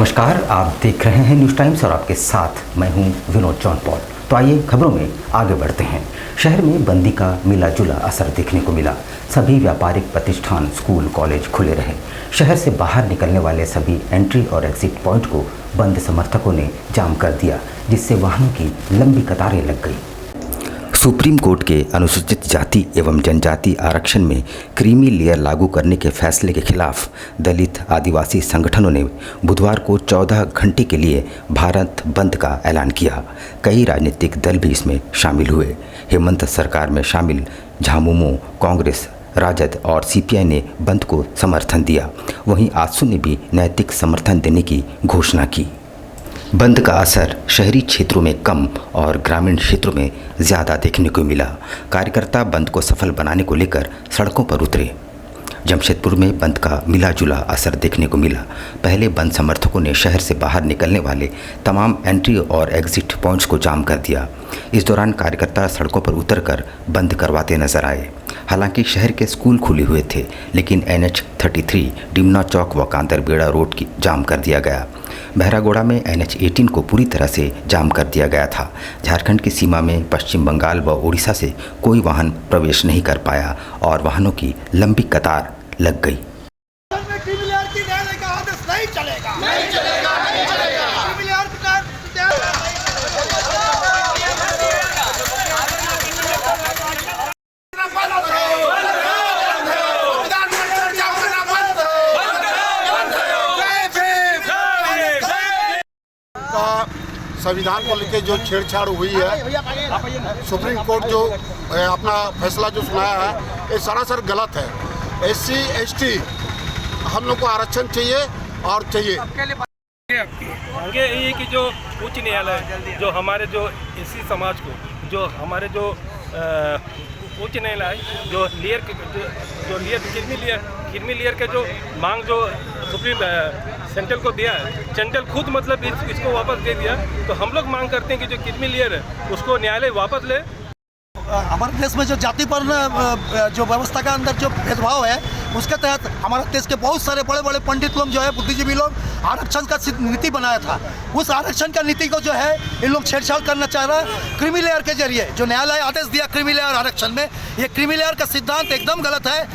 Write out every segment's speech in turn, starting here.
नमस्कार, आप देख रहे हैं न्यूज़ टाइम्स और आपके साथ मैं हूं विनोद जॉन पॉल। तो आइए खबरों में आगे बढ़ते हैं। शहर में बंदी का मिला जुला असर देखने को मिला। सभी व्यापारिक प्रतिष्ठान, स्कूल, कॉलेज खुले रहे। शहर से बाहर निकलने वाले सभी एंट्री और एग्जिट पॉइंट को बंद समर्थकों ने जाम कर दिया, जिससे वाहनों की लंबी कतारें लग गई। सुप्रीम कोर्ट के अनुसूचित जाति एवं जनजाति आरक्षण में क्रीमी लेयर लागू करने के फैसले के खिलाफ दलित आदिवासी संगठनों ने बुधवार को 14 घंटे के लिए भारत बंद का ऐलान किया। कई राजनीतिक दल भी इसमें शामिल हुए। हेमंत सरकार में शामिल झामुमो, कांग्रेस, राजद और सीपीआई ने बंद को समर्थन दिया। वहीं आजसू ने भी नैतिक समर्थन देने की घोषणा की। बंद का असर शहरी क्षेत्रों में कम और ग्रामीण क्षेत्रों में ज़्यादा देखने को मिला। कार्यकर्ता बंद को सफल बनाने को लेकर सड़कों पर उतरे। जमशेदपुर में बंद का मिला जुला असर देखने को मिला। पहले बंद समर्थकों ने शहर से बाहर निकलने वाले तमाम एंट्री और एग्जिट पॉइंट्स को जाम कर दिया। इस दौरान कार्यकर्ता सड़कों पर उतरकर बंद करवाते नजर आए। हालांकि शहर के स्कूल खुले हुए थे, लेकिन NH 33 डिमना चौक व कांदरबेड़ा रोड की जाम कर दिया गया। बहरागोड़ा में NH 18 को पूरी तरह से जाम कर दिया गया था। झारखंड की सीमा में पश्चिम बंगाल व उड़ीसा से कोई वाहन प्रवेश नहीं कर पाया और वाहनों की लंबी कतार लग गई। संविधान को लेकर जो छेड़छाड़ हुई है, सुप्रीम कोर्ट जो अपना फैसला जो सुनाया है, ये सरासर गलत है। SC ST हम लोग को आरक्षण चाहिए और चाहिए। आगे ये कि जो उच्च न्यायालय जो हमारे जो SC समाज को, जो हमारे जो उच्च न्यायालय जो क्रीमी लेयर के जो मांग जो सुप्रीम सेंट्रल को दिया है, सेंट्रल खुद मतलब इसको वापस दे दिया। तो हम लोग मांग करते हैं कि जो क्रीमी लेयर है उसको न्यायालय वापस ले। हमारे देश में जो जाति पर जो व्यवस्था का अंदर जो भेदभाव है, उसके तहत हमारे देश के बहुत सारे बड़े बड़े पंडित लोग जो है, बुद्धिजीवी लोग आरक्षण का नीति बनाया था। उस आरक्षण का नीति को जो है इन लोग छेड़छाड़ करना चाह रहा है क्रीमी लेयर के जरिए। जो न्यायालय आदेश दिया क्रीमी लेयर आरक्षण में, ये क्रीमी लेयर का सिद्धांत एकदम गलत है।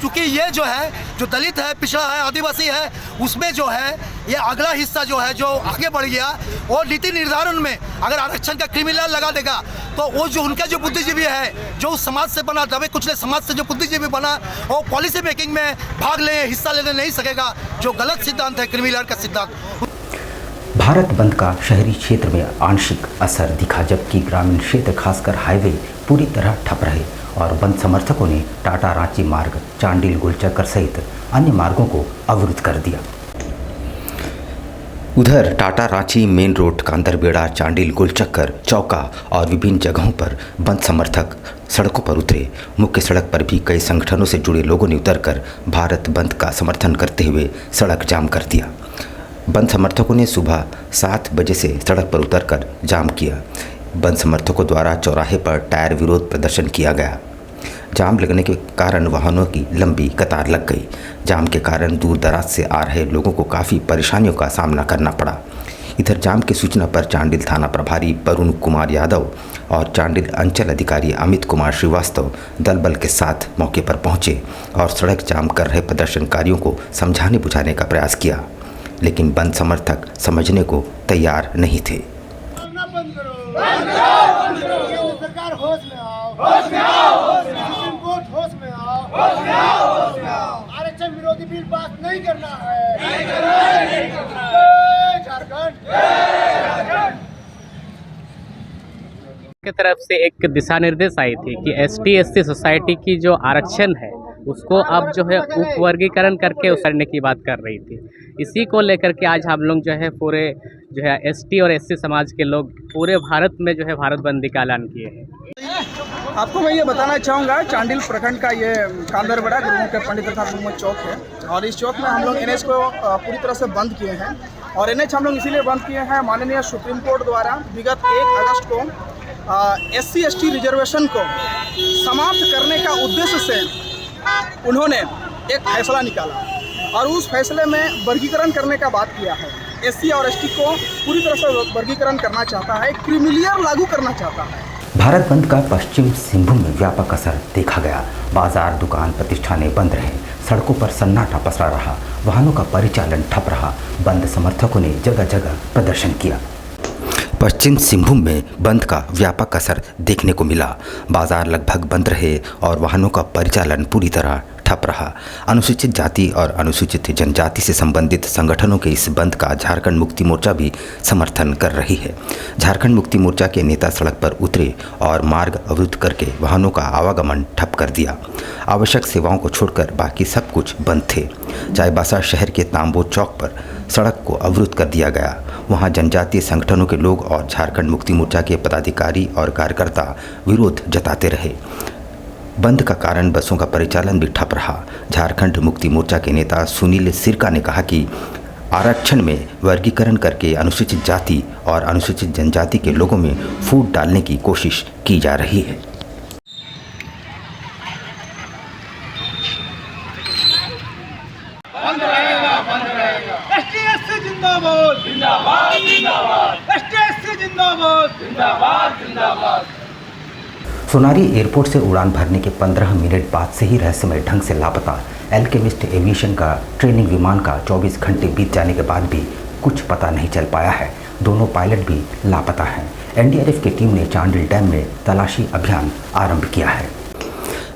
चूँकि ये जो है, जो दलित है, पिछड़ा है, आदिवासी है, उसमें जो है ये अगला हिस्सा जो है जो आगे बढ़ गया, और नीति निर्धारण में अगर आरक्षण का क्रीमी लेयर लगा देगा तो वो जो उनका जो बुद्धिजीवी है, जो उस समाज से बना, दबे कुचले समाज से जो बुद्धिजीवी बना, वो पॉलिसी मेकिंग में भाग ले, हिस्सा लेने नहीं सकेगा, जो गलत सिद्धांत है क्रीमी लेयर का सिद्धांत। भारत बंद का शहरी क्षेत्र में आंशिक असर दिखा, जबकि ग्रामीण क्षेत्र खासकर हाईवे पूरी तरह ठप रहे और बंद समर्थकों ने टाटा रांची मार्ग, चांडिल गोलचक्कर सहित अन्य मार्गों को अवरुद्ध कर दिया। उधर टाटा रांची मेन रोड, कांदरबेड़ा, चांडिल गोलचक्कर, चौका और विभिन्न जगहों पर बंद समर्थक सड़कों पर उतरे। मुख्य सड़क पर भी कई संगठनों से जुड़े लोगों ने उतरकर भारत बंद का समर्थन करते हुए सड़क जाम कर दिया। बंद समर्थकों ने सुबह 7 बजे से सड़क पर उतरकर जाम किया। बंद समर्थकों द्वारा चौराहे पर टायर विरोध प्रदर्शन किया गया। जाम लगने के कारण वाहनों की लंबी कतार लग गई। जाम के कारण दूर दराज से आ रहे लोगों को काफ़ी परेशानियों का सामना करना पड़ा। इधर जाम की सूचना पर चांडिल थाना प्रभारी वरुण कुमार यादव और चांडिल अंचल अधिकारी अमित कुमार श्रीवास्तव दल बल के साथ मौके पर पहुंचे और सड़क जाम कर रहे प्रदर्शनकारियों को समझाने बुझाने का प्रयास किया, लेकिन बंद समर्थक समझने को तैयार नहीं थे। आरक्षण विरोधी बिल पास नहीं करना है। की तरफ से एक दिशा निर्देश आई थी कि ST SC सोसाइटी की जो आरक्षण है उसको अब जो है उपवर्गीकरण करके उतारने की बात कर रही थी। इसी को लेकर के आज हम लोग जो है पूरे जो है ST और SC समाज के लोग पूरे भारत में जो है भारत बंदी का ऐलान किए हैं। आपको मैं ये बताना चाहूँगा, चांडिल प्रखंड का ये कांदरबेड़ा गुरुमुख के पंडित प्रताप मुहम्मद चौक है, और इस चौक में हम लोग NH को पूरी तरह से बंद किए हैं। और NH हम लोग इसीलिए बंद किए हैं, माननीय सुप्रीम कोर्ट द्वारा विगत 1 अगस्त को SC ST रिजर्वेशन को समाप्त करने का उद्देश्य से उन्होंने एक फैसला निकाला और उस फैसले में वर्गीकरण करने का बात किया है। SC और ST को पूरी तरह से वर्गीकरण करना चाहता है, क्रीमिलियर लागू करना चाहता है। भारत बंद का पश्चिम सिंहभूम में व्यापक असर देखा गया। बाजार, दुकान, प्रतिष्ठानें बंद रहे, सड़कों पर सन्नाटा पसरा रहा, वाहनों का परिचालन ठप रहा। बंद समर्थकों ने जगह जगह प्रदर्शन किया। पश्चिम सिंहभूम में बंद का व्यापक असर देखने को मिला। बाजार लगभग बंद रहे और वाहनों का परिचालन पूरी तरह ठप रहा। अनुसूचित जाति और अनुसूचित जनजाति से संबंधित संगठनों के इस बंद का झारखंड मुक्ति मोर्चा भी समर्थन कर रही है। झारखंड मुक्ति मोर्चा के नेता सड़क पर उतरे और मार्ग अवरुद्ध करके वाहनों का आवागमन ठप कर दिया। आवश्यक सेवाओं को छोड़कर बाकी सब कुछ बंद थे। चाईबासा शहर के तांबो चौक पर सड़क को अवरुद्ध कर दिया गया। वहां जनजातीय संगठनों के लोग और झारखंड मुक्ति मोर्चा के पदाधिकारी और कार्यकर्ता विरोध जताते रहे। बंद का कारण बसों का परिचालन भी ठप रहा। झारखंड मुक्ति मोर्चा के नेता सुनील सिरका ने कहा कि आरक्षण में वर्गीकरण करके अनुसूचित जाति और अनुसूचित जनजाति के लोगों में फूट डालने की कोशिश की जा रही है। ST जिंदाबाद जिंदाबाद जिंदाबाद, ST जिंदाबाद जिंदाबाद जिंदाबाद। सोनारी एयरपोर्ट से उड़ान भरने के 15 मिनट बाद से ही रहस्यमय ढंग से लापता एल्केमिस्ट एविएशन का ट्रेनिंग विमान का 24 घंटे बीत जाने के बाद भी कुछ पता नहीं चल पाया है। दोनों पायलट भी लापता हैं। NDRF की टीम ने चांडिल डैम में तलाशी अभियान आरंभ किया है।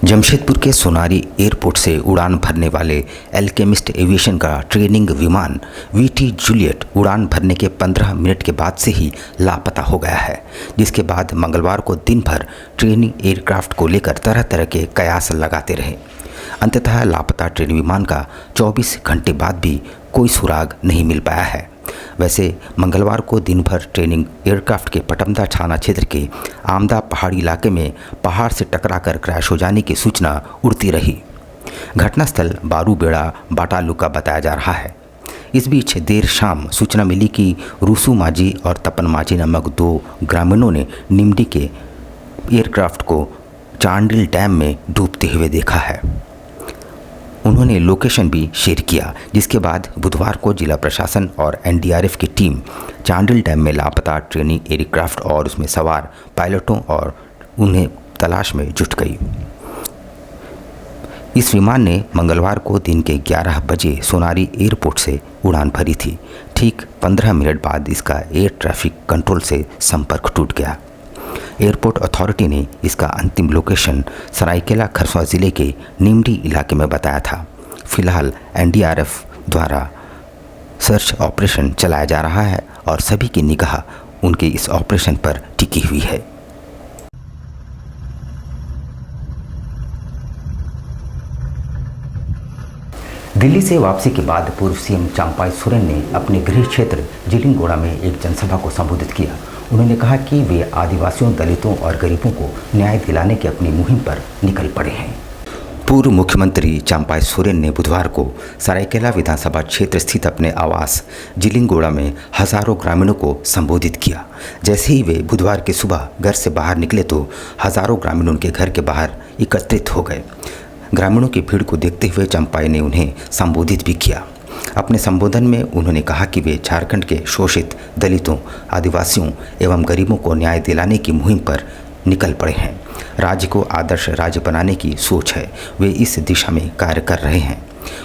जमशेदपुर के सोनारी एयरपोर्ट से उड़ान भरने वाले एल्केमिस्ट एविएशन का ट्रेनिंग विमान VT जूलियट उड़ान भरने के 15 मिनट के बाद से ही लापता हो गया है, जिसके बाद मंगलवार को दिन भर ट्रेनिंग एयरक्राफ्ट को लेकर तरह तरह के कयास लगाते रहे। अंततः लापता ट्रेनिंग विमान का 24 घंटे बाद भी कोई सुराग नहीं मिल पाया है। वैसे मंगलवार को दिन भर ट्रेनिंग एयरक्राफ्ट के पटमदा थाना क्षेत्र के आमदा पहाड़ी इलाके में पहाड़ से टकराकर क्रैश हो जाने की सूचना उड़ती रही। घटनास्थल बारूबेड़ा बाटालुका बताया जा रहा है। इस बीच देर शाम सूचना मिली कि रूसू माझी और तपन माझी नामक 2 ग्रामीणों ने निमडी के एयरक्राफ्ट को चांडिल डैम में डूबते हुए देखा है। उन्होंने लोकेशन भी शेयर किया, जिसके बाद बुधवार को जिला प्रशासन और NDRF की टीम चांडिल डैम में लापता ट्रेनिंग एयरक्राफ्ट और उसमें सवार पायलटों और उन्हें तलाश में जुट गई। इस विमान ने मंगलवार को दिन के 11 बजे सोनारी एयरपोर्ट से उड़ान भरी थी। ठीक 15 मिनट बाद इसका एयर ट्रैफिक कंट्रोल से संपर्क टूट गया। एयरपोर्ट अथॉरिटी ने इसका अंतिम लोकेशन सरायकेला खरसुआ ज़िले के निमडी इलाके में बताया था। फिलहाल NDRF द्वारा सर्च ऑपरेशन चलाया जा रहा है और सभी की निगाह उनके इस ऑपरेशन पर टिकी हुई है। दिल्ली से वापसी के बाद पूर्व CM चंपाई सोरेन ने अपने गृह क्षेत्र जिलिंगोड़ा में एक जनसभा को संबोधित किया। उन्होंने कहा कि वे आदिवासियों, दलितों और गरीबों को न्याय दिलाने की अपनी मुहिम पर निकल पड़े हैं। पूर्व मुख्यमंत्री चंपाई सोरेन ने बुधवार को सरायकेला विधानसभा क्षेत्र स्थित अपने आवास जिलिंगोड़ा में हजारों ग्रामीणों को संबोधित किया। जैसे ही वे बुधवार की सुबह घर से बाहर निकले तो हजारों ग्रामीण उनके घर के बाहर एकत्रित हो गए। ग्रामीणों की भीड़ को देखते हुए चंपाई ने उन्हें संबोधित भी किया। अपने संबोधन में उन्होंने कहा कि वे झारखंड के शोषित दलितों, आदिवासियों एवं गरीबों को न्याय दिलाने की मुहिम पर निकल पड़े हैं। राज्य को आदर्श राज्य बनाने की सोच है, वे इस दिशा में कार्य कर रहे हैं।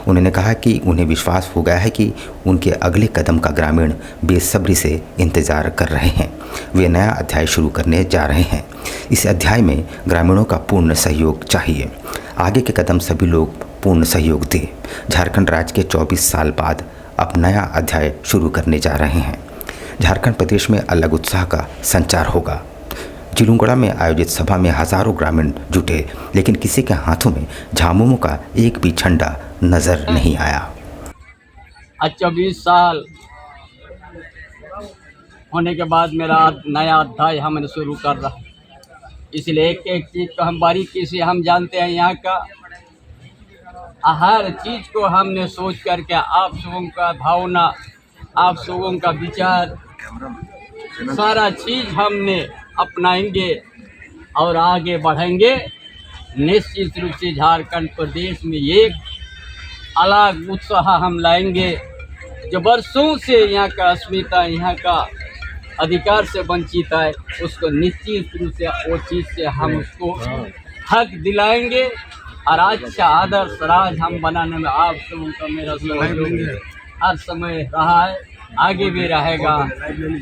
उन्होंने कहा कि उन्हें विश्वास हो गया है कि उनके अगले कदम का ग्रामीण बेसब्री से इंतजार कर रहे हैं। वे नया अध्याय शुरू करने जा रहे हैं। इस अध्याय में ग्रामीणों का पूर्ण सहयोग चाहिए। आगे के कदम सभी लोग पूर्ण सहयोग दें। झारखंड राज्य के 24 साल बाद अब नया अध्याय शुरू करने जा रहे हैं। झारखंड प्रदेश में अलग उत्साह का संचार होगा। जिलूंगड़ा में आयोजित सभा में हजारों ग्रामीण जुटे, लेकिन किसी के हाथों में झामुमो का एक भी झंडा नजर नहीं आया। आज 24 साल होने के बाद मेरा नया अध्याय हमने शुरू कर रहा है, इसलिए एक एक चीज़ को हम बारीकी से हम जानते हैं। यहाँ का हर चीज़ को हमने सोच करके आप लोगों का भावना, आप लोगों का विचार, सारा चीज़ हमने अपनाएंगे और आगे बढ़ेंगे। निश्चित रूप से झारखंड प्रदेश में एक अलग उत्साह हम लाएंगे जो बरसों से यहाँ का अस्मिता, यहाँ का अधिकार से वंचित है, उसको निश्चित रूप से वो चीज़ से हम उसको हक दिलाएंगे। और अच्छा आदर्श राज हम बनाने में आप सबों का मेरा सहयोग हर समय रहा है, आगे भी रहेगा।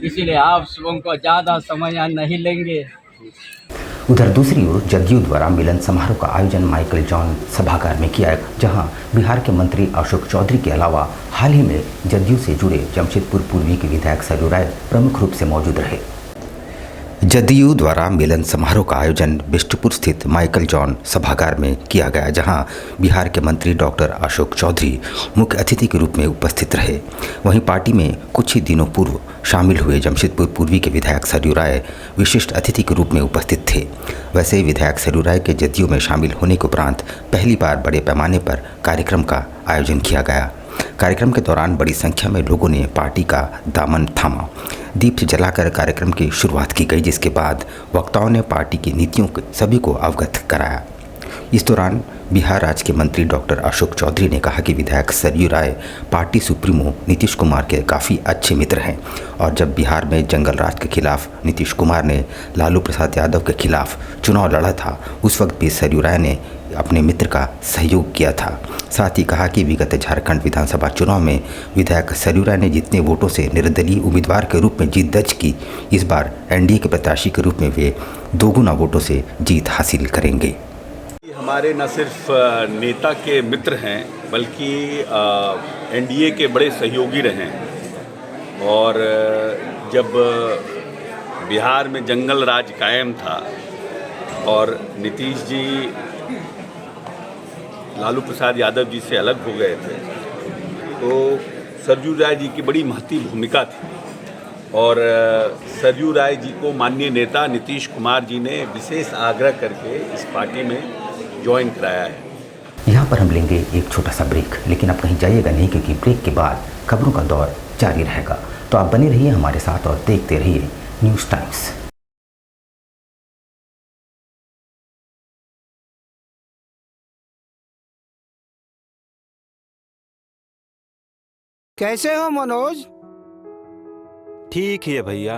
इसीलिए आप सबों को ज़्यादा समय नहीं लेंगे। उधर दूसरी ओर जदयू द्वारा मिलन समारोह का आयोजन माइकल जॉन सभागार में किया, जहां बिहार के मंत्री अशोक चौधरी के अलावा हाल ही में जदयू से जुड़े जमशेदपुर पूर्वी के विधायक सरयू राय प्रमुख रूप से मौजूद रहे। जदयू द्वारा मिलन समारोह का आयोजन बिष्टुपुर स्थित माइकल जॉन सभागार में किया गया, जहां बिहार के मंत्री डॉक्टर अशोक चौधरी मुख्य अतिथि के रूप में उपस्थित रहे। वहीं पार्टी में कुछ ही दिनों पूर्व शामिल हुए जमशेदपुर पूर्वी के विधायक सरयू राय विशिष्ट अतिथि के रूप में उपस्थित थे। वैसे ही विधायक सरयू राय के जदयू में शामिल होने के उपरांत पहली बार बड़े पैमाने पर कार्यक्रम का आयोजन किया गया। कार्यक्रम के दौरान बड़ी संख्या में लोगों ने पार्टी का दामन थामा। दीप जलाकर कार्यक्रम की शुरुआत की गई, जिसके बाद वक्ताओं ने पार्टी की नीतियों के सभी को अवगत कराया। इस दौरान बिहार राज्य के मंत्री डॉक्टर अशोक चौधरी ने कहा कि विधायक सरयू राय पार्टी सुप्रीमो नीतीश कुमार के काफ़ी अच्छे मित्र हैं और जब बिहार में जंगल राज के खिलाफ नीतीश कुमार ने लालू प्रसाद यादव के खिलाफ चुनाव लड़ा था, उस वक्त भी सरयू राय ने अपने मित्र का सहयोग किया था। साथ ही कहा कि विगत झारखंड विधानसभा चुनाव में विधायक सरयू राय ने जितने वोटों से निर्दलीय उम्मीदवार के रूप में जीत दर्ज की, इस बार एनडीए के प्रत्याशी के रूप में वे दोगुना वोटों से जीत हासिल करेंगे। हमारे न सिर्फ नेता के मित्र हैं बल्कि एनडीए के बड़े सहयोगी रहे हैं। और जब बिहार में जंगल राज कायम था और नीतीश जी लालू प्रसाद यादव जी से अलग हो गए थे, तो सरयू राय जी की बड़ी महत्वपूर्ण भूमिका थी और सरयू राय जी को माननीय नेता नीतीश कुमार जी ने विशेष आग्रह करके इस पार्टी में ज्वाइन कराया है। यहाँ पर हम लेंगे एक छोटा सा ब्रेक, लेकिन आप कहीं जाइएगा नहीं, क्योंकि ब्रेक के बाद खबरों का दौर जारी रहेगा। तो आप बने रहिए हमारे साथ और देखते रहिए न्यूज़ टाइम्स। कैसे हो मनोज? ठीक ही है भैया।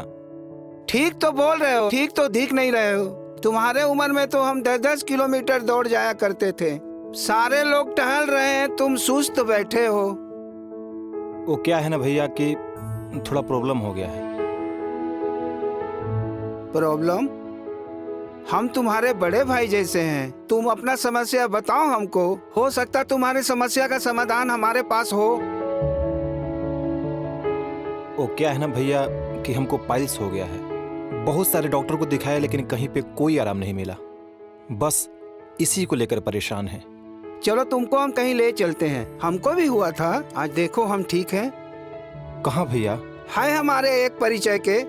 ठीक तो बोल रहे हो, ठीक तो दिख नहीं रहे हो। तुम्हारे उम्र में तो हम 10-10 किलोमीटर दौड़ जाया करते थे। सारे लोग टहल रहे हैं, तुम सुस्त बैठे हो। वो क्या है ना भैया कि थोड़ा प्रॉब्लम हो गया है। प्रॉब्लम? हम तुम्हारे बड़े भाई जैसे हैं, तुम अपना समस्या बताओ हमको। हो सकता तुम्हारी समस्या का समाधान हमारे पास हो। वो क्या है ना भैया कि हमको पाइल्स हो गया है। बहुत सारे डॉक्टर को दिखाया लेकिन कहीं पे कोई आराम नहीं मिला। बस इसी को लेकर परेशान है। चलो तुमको हम कहीं ले चलते हैं, हमको भी हुआ था। आज देखो हम ठीक हैं। कहाँ भैया? है हमारे एक परिचय के।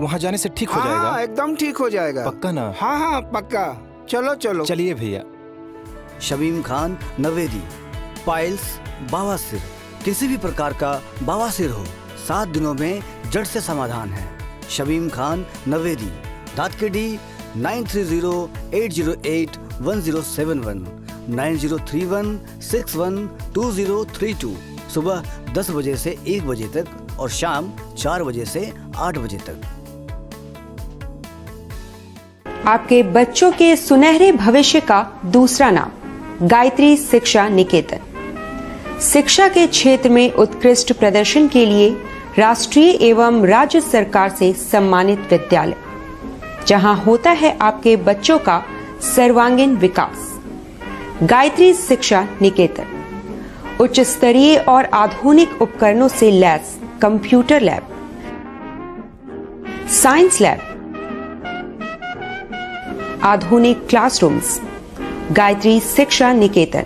वहाँ जाने से ठीक हो जाएगा? हाँ, एकदम ठीक हो जाएगा। पक्का ना? हाँ हाँ पक्का। चलो चलो चलिए भैया। शमीम खान नवेदी, पाइल्स, बवासीर, किसी भी प्रकार का बवासीर हो 7 दिनों में जड़ से समाधान है। शमीम खान नवेदी, दातकेडी 9308081071 9031612032। सुबह 10 बजे से 1 बजे तक और शाम 4 बजे से 8 बजे तक। आपके बच्चों के सुनहरे भविष्य का दूसरा नाम गायत्री शिक्षा निकेतन। शिक्षा के क्षेत्र में उत्कृष्ट प्रदर्शन के लिए राष्ट्रीय एवं राज्य सरकार से सम्मानित विद्यालय, जहां होता है आपके बच्चों का सर्वांगीण विकास। गायत्री शिक्षा निकेतन उच्च स्तरीय और आधुनिक उपकरणों से lace computer lab, science lab, आधुनिक क्लासरूम्स। गायत्री शिक्षा निकेतन।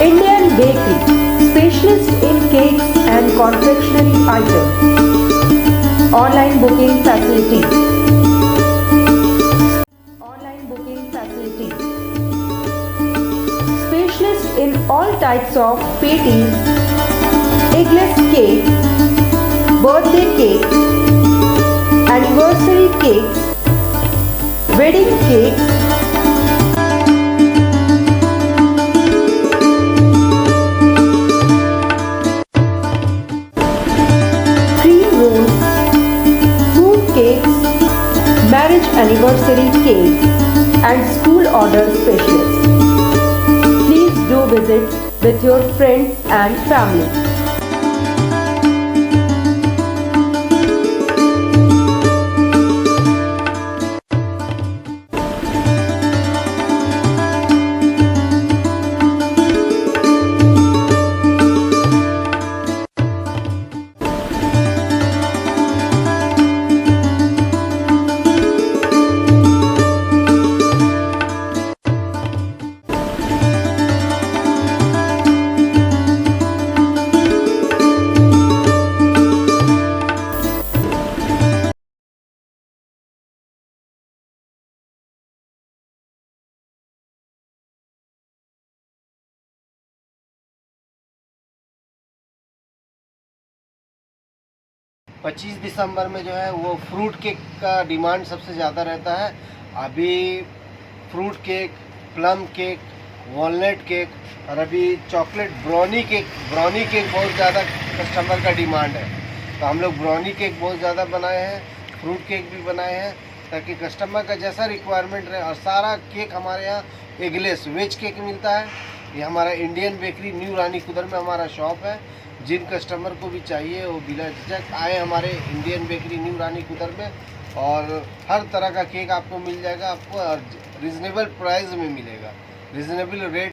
Indian Bakery, specialist in cakes and confectionery items. Online booking facilities. Online booking facilities. Specialist in all types of patties, eggless cake, birthday cake, anniversary cakes, wedding cakes, cream rolls, fruit cakes, marriage anniversary cake, and school order specials. Please do visit with your friends and family. पच्चीस दिसंबर में जो है वो fruit cake का demand सबसे ज़्यादा रहता है। अभी fruit cake, plum cake, walnut cake और अभी चॉकलेट ब्राउनी केक बहुत ज़्यादा कस्टमर का डिमांड है। तो हम लोग ब्राउनी केक बहुत ज़्यादा बनाए हैं, फ्रूट केक भी बनाए हैं ताकि कस्टमर का जैसा रिक्वायरमेंट रहे। और सारा केक हमारे यहाँ एगलेस वेज केक मिलता है। ये हमारा इंडियन बेकरी न्यू रानी कुदर में हमारा शॉप है। जिन कस्टमर को भी चाहिए वो बिना झिझक आए हमारे इंडियन बेकरी न्यू रानी कुदर में, और हर तरह का केक आपको मिल जाएगा, आपको रीज़नेबल प्राइस में मिलेगा, रीज़नेबल रेट